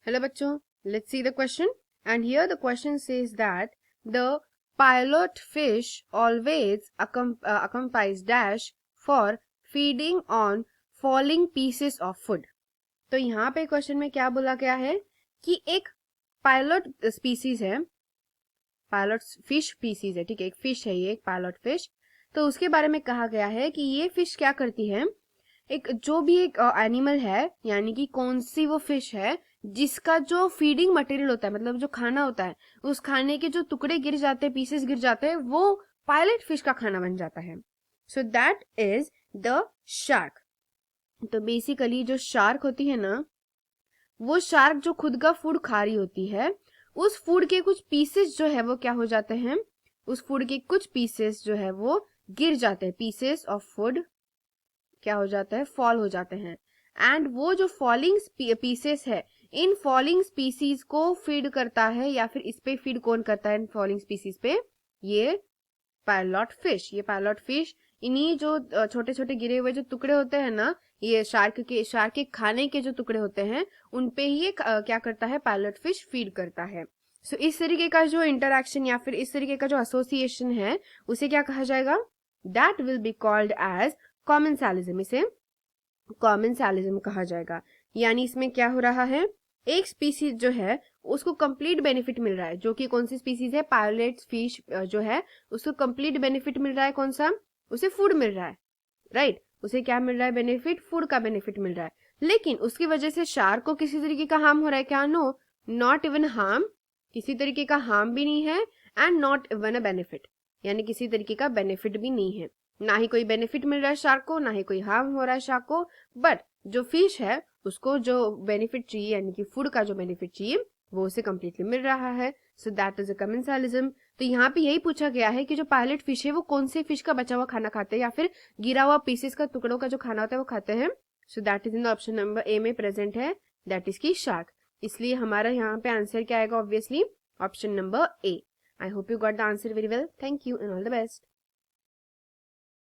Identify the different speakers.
Speaker 1: Hello bachcho, let's see the question. And here the question says that the pilot fish always accompanies dash for feeding on falling pieces of food. तो यहाँ पे question में क्या बोला गया है कि एक पायलट स्पीसीज है, पायलट फिश स्पीसीज है, ठीक है, एक फिश है ये, एक पायलट फिश। तो उसके बारे में कहा गया है कि ये फिश क्या करती है, एक जो भी एक एनिमल है, यानी कि कौन सी वो फिश है जिसका जो फीडिंग मटेरियल होता है, मतलब जो खाना होता है, उस खाने के जो टुकड़े गिर जाते हैं, पीसेस गिर जाते हैं, वो पायलट फिश का खाना बन जाता है। So that is the shark. तो बेसिकली जो शार्क होती है ना, वो शार्क जो खुद का फूड खा रही होती है, उस फूड के कुछ पीसेस जो है वो क्या हो जाते हैं, उस फूड के कुछ पीसेस जो है वो गिर जाते हैं, पीसेस ऑफ फूड क्या हो जाता है, फॉल हो जाते हैं। एंड वो जो फॉलिंग पीसेस है, इन फॉलिंग स्पीसीज को फीड करता है, या फिर इस पे फीड कौन करता है, इन फॉलिंग स्पीसीज पे, ये पायलट फिश। ये पायलट फिश इन्हीं जो छोटे छोटे गिरे हुए जो टुकड़े होते हैं ना, ये शार्क के खाने के जो टुकड़े होते हैं, उनपे ही ये क्या करता है, पायलट फिश फीड करता है। सो इस तरीके का जो इंटरैक्शन या फिर इस तरीके का जो एसोसिएशन है, उसे क्या कहा जाएगा, that will be called as commensalism. इसे कॉमेंसालिज्म कहा जाएगा। यानी इसमें क्या हो रहा है, एक स्पीसीज जो है उसको कंप्लीट बेनिफिट मिल रहा है, जो कि कौन सी स्पीसीज है, पायलट फिश जो है, उसको कंप्लीट बेनिफिट मिल रहा है, कौन सा, उसे फूड मिल रहा है, राइट, उसे क्या मिल रहा है, बेनिफिट, फूड का बेनिफिट मिल रहा है। लेकिन उसकी वजह से शार्क को किसी तरीके का हार्म हो रहा है क्या, नो, नॉट इवन हार्म, किसी तरीके का हार्म भी नहीं है, and not even a benefit, यानी किसी तरीके का बेनिफिट भी नहीं है, ना ही कोई बेनिफिट मिल रहा है शार्क को, ना ही कोई हार्म हो रहा है शार्क को। बट जो फिश है उसको जो बेनिफिट चाहिए, यानी कि फूड का जो बेनिफिट चाहिए, वो उसे कंप्लीटली मिल रहा है। So that is a कमेंसालिज्म। तो यहाँ पे यही पूछा गया है कि जो पायलट फिश है वो कौन से फिश का बचा हुआ खाना खाते हैं, या फिर गिरा हुआ पीसेस का, टुकड़ों का जो खाना होता है वो खाते हैं। So that is in the option number A में प्रेजेंट है, दैट इज की शार्क। इसलिए हमारा यहाँ पे आंसर क्या आएगा, obviously option number A. I hope you got the answer very well. Thank you and all the best.